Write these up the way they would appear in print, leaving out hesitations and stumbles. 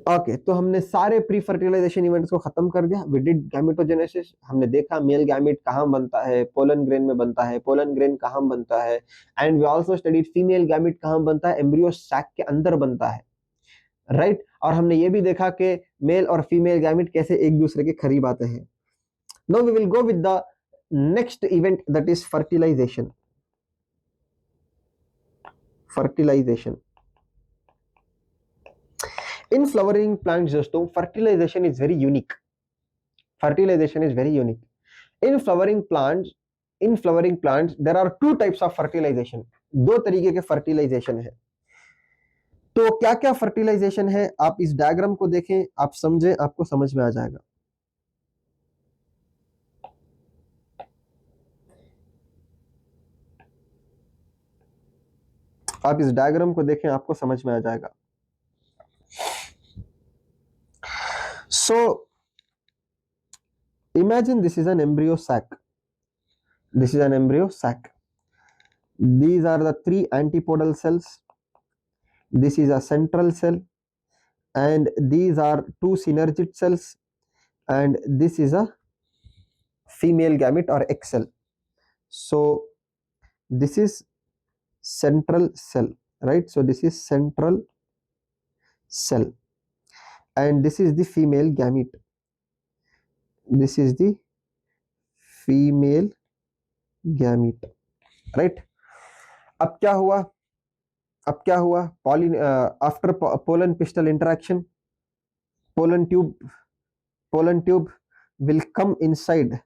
Okay, तो हमने सारे प्री फर्टिलाइजेशन इवेंट्स को खत्म कर दिया। वी डिड गैमेटोजेनेसिस, हमने देखा मेल गैमेट कहाँ बनता है, पोलन ग्रेन में बनता है, पोलन ग्रेन कहाँ बनता है, and we also studied female gamete कहाँ बनता है, एम्ब्रियो सैक के अंदर बनता है, राइट। और हमने ये भी देखा कि मेल और फीमेल गैमेट कैसे एक दूसरे के करीब आते हैं। Now we will go with the next event, that is fertilisation. Fertilisation in flowering plants दोस्तों, fertilisation is very unique. Fertilisation is very unique in flowering plants. In flowering plants there are two types of fertilisation. दो तरीके के fertilisation है। तो क्या क्या fertilisation है, आप इस डायग्राम को देखें, आप समझें, आपको समझ में आ जाएगा। आप इस डायग्राम को देखें, आपको समझ में आ जाएगा। सो imagine this is an embryo sac. This is an embryo sac. These are the three antipodal cells. This is a central cell, and these are two synergid cells, and this is a female gamete or egg cell. So this is central cell, right? So this is central cell, and this is the female gamete. This is the female gamete, right? अब क्या हुआ, अब क्या हुआ, pollen after pollen pistil interaction, pollen tube will come inside,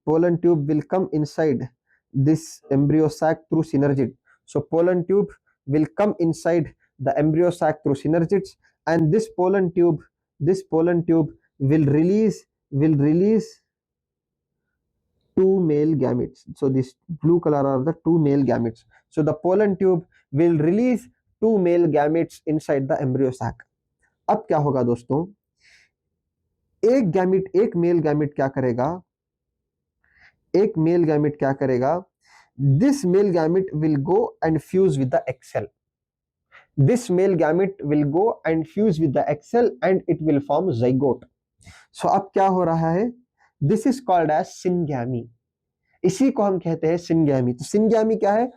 pollen tube will come inside this embryo sac through synergid. So pollen tube will come inside the embryo sac through synergids, and this pollen tube will release two male gametes. So this blue color are the two male gametes. So the pollen tube will release two male gametes inside the embryo sac. अब क्या होगा दोस्तों, एक gamete, एक male gamete क्या करेगा, एक male gamete क्या करेगा, this male gamete will go and fuse with the egg cell. This male gamete will go and fuse with the egg cell and it will form zygote. So अब क्या हो रहा है, this is called as syngamy. इसी को हम कहते हैं syngamy. तो syngamy क्या है,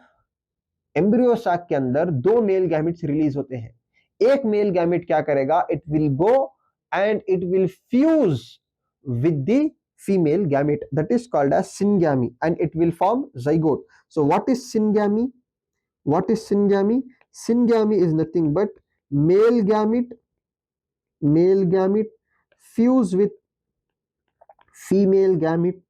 एम्ब्रियो साक के अंदर दो मेल गैमेट्स रिलीज होते हैं, एक मेल गैमेट क्या करेगा, it will go and it will fuse with the female gamete, that is called as syngamy, and it will form zygote. So what is syngamy, what is syngamy? Syngamy is nothing but male gamete fuse with female gamete,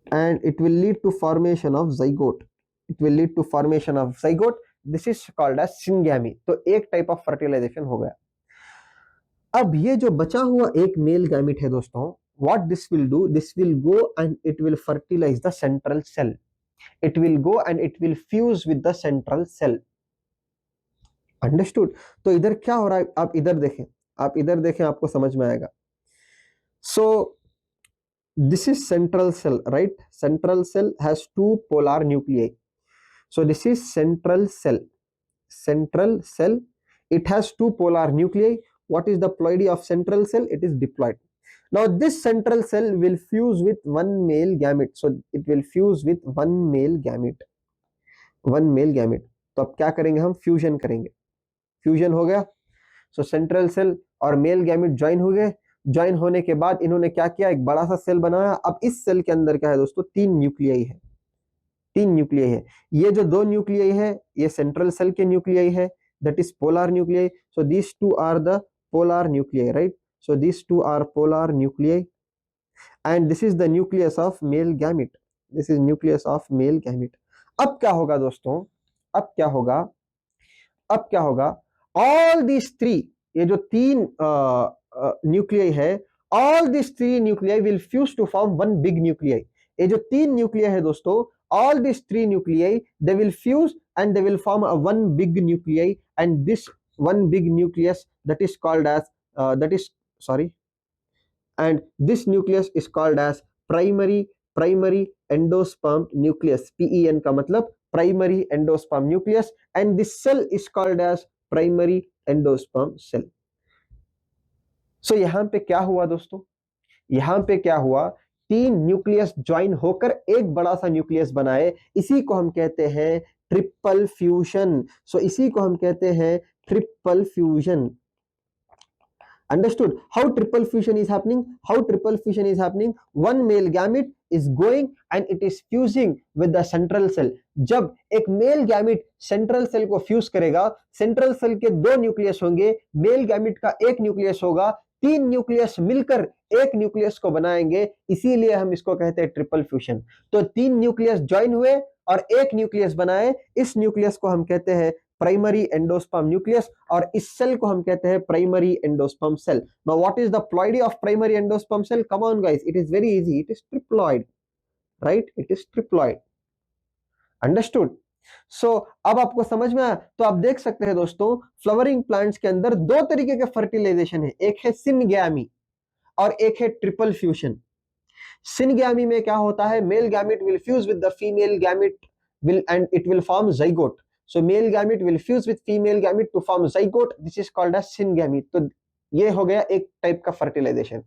and it will lead to formation of zygote. It will lead to formation of zygote. This is called as syngamy. तो एक type of fertilisation हो गया। अब ये जो बचा हुआ एक मेल गैमेट है दोस्तों, what this will do, this will go and it will fertilize the central cell. It will go and it will fuse with the central cell. Understood? तो इधर क्या हो रहा है, आप इधर देखें, आप इधर देखें, आपको समझ में आएगा। So this is central cell, right? Central cell has two polar nuclei. So this is central cell. Central cell, it has two polar nuclei. What is the ploidy of central cell? It is diploid. Now this central cell will fuse with one male gamete. So it will fuse with one male gamete. One male gamete. तो अब क्या करेंगे, हम fusion करेंगे। Fusion हो गया, सो central cell और male gamete join हो गए। ज्वाइन होने के बाद इन्होंने क्या किया, एक बड़ा सा सेल बनाया। अब इस सेल के अंदर क्या है दोस्तों, तीन न्यूक्लियाई है, तीन न्यूक्लियाई है। ये जो दो न्यूक्लियाई है ये सेंट्रल सेल के न्यूक्लियाई है, that is polar nuclei. So this two are the polar nuclei, right? So this two are polar nuclei and this is the nucleus of male gamete. This is nucleus of male gamete. अब क्या होगा दोस्तों, अब क्या होगा, अब क्या होगा, ऑल दिस थ्री, ये जो तीन न्यूक्लियाई है, all this three nuclei will fuse to form one big nuclei. ये जो तीन न्यूक्लियाई है दोस्तों, all these three nuclei, they will fuse and they will form a one big nuclei, and this one big nucleus that is called as and this nucleus is called as primary endosperm nucleus. PEN का मतलब primary endosperm nucleus, and this cell is called as primary endosperm cell. So यहां पे क्या हुआ दोस्तों, यहां पे क्या हुआ, तीन न्यूक्लियस ज्वाइन होकर एक बड़ा सा न्यूक्लियस बनाए, इसी को हम कहते हैं ट्रिपल फ्यूजन। सो इसी को हम कहते हैं triple fusion. Understood how triple fusion is happening? How triple fusion is happening? One male gamete is going and it is fusing with the central cell. जब एक मेल गैमिट सेंट्रल सेल को fuse करेगा, central cell के दो nucleus होंगे, male gamete का एक nucleus होगा, तीन न्यूक्लियस मिलकर एक न्यूक्लियस को बनाएंगे, इसीलिए हम इसको कहते हैं ट्रिपल फ्यूजन। तो तीन न्यूक्लियस ज्वाइन हुए और एक न्यूक्लियस बनाए, इस न्यूक्लियस को हम कहते हैं प्राइमरी एंडोस्पर्म न्यूक्लियस, और इस सेल को हम कहते हैं primary endosperm cell. Now what is the ploidy of primary endosperm cell? Come on guys, it is very easy, it is triploid, right? It is triploid. Understood? So अब आपको समझ में आया? तो आप देख सकते हैं दोस्तों, फ्लावरिंग प्लांट्स के अंदर दो तरीके के फर्टिलाइजेशन है, एक है सिनगैमी और एक है ट्रिपल फ्यूजन। सिनगैमी में क्या होता है, male gamete will fuse with the female gamete will and it will form zygote. So male gamete will fuse with female gamete to form zygote. This is called as syngamy. तो ये हो गया एक type का fertilisation.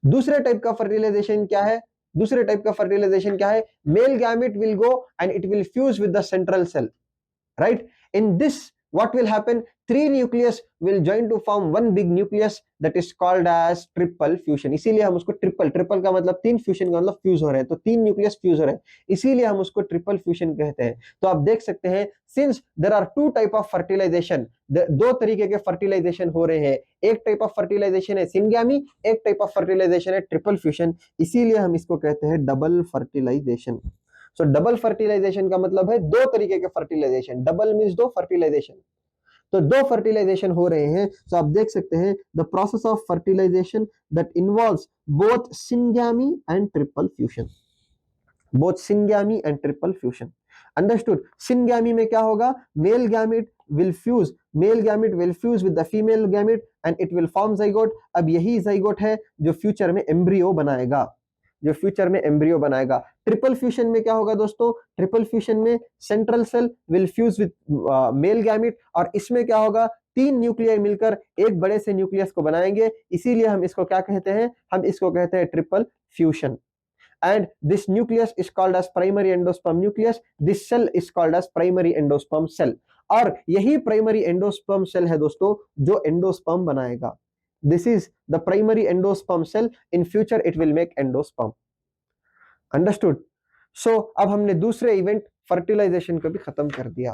दूसरे type का fertilisation क्या है? दूसरे टाइप का फर्टिलाइजेशन क्या है? Mail gamete will go and it will fuse with the central cell, right? In this what will happen? Three nucleus will join to form one big nucleus that is called as triple fusion. इसीलिए हम उसको triple, triple का मतलब तीन, fusion का मतलब fuse हो रहे हैं, तो तीन न्यूक्लियस फ्यूज हो रहे हैं, इसीलिए हम उसको ट्रिपल फ्यूजन कहते हैं। तो आप देख सकते हैं, since there are two type of fertilisation, दो तरीके के फर्टिलाइजेशन हो रहे हैं, एक टाइप ऑफ फर्टिलाइजेशन है सिनगैमी, एक टाइप ऑफ फर्टिलाइजेशन है ट्रिपल फ्यूजन, इसीलिए हम इसको कहते हैं double fertilization. So double fertilization का मतलब है दो तरीके के फर्टिलाइजेशन, डबल मींस दो, फर्टिलाइजेशन तो दो फर्टिलाइजेशन हो रहे हैं। सो आप देख सकते हैं, the process of fertilization that involves both syngamy and triple fusion, both syngamy and triple fusion. Understood? Syngamy में क्या होगा, male gamete will fuse, male gamete will fuse with the female gamete and it will form zygote। अब यही zygote है जो future में embryo बनाएगा, जो फ्यूचर में एम्ब्रियो बनाएगा। ट्रिपल फ्यूजन में क्या होगा दोस्तों, ट्रिपल फ्यूजन में central cell will fuse with male gamete, और इसमें क्या होगा, तीन न्यूक्लियाई मिलकर एक बड़े से न्यूक्लियस को बनाएंगे, इसीलिए हम इसको क्या कहते हैं, हम इसको कहते हैं triple fusion. And this nucleus is called as primary endosperm nucleus. This cell is called as primary endosperm cell. और यही प्राइमरी एंडोस्पर्म सेल है दोस्तों जो एंडोस्पर्म बनाएगा। This is the primary endosperm cell, in future it will make endosperm. Understood? So अब हमने दूसरे event fertilisation को भी खत्म कर दिया।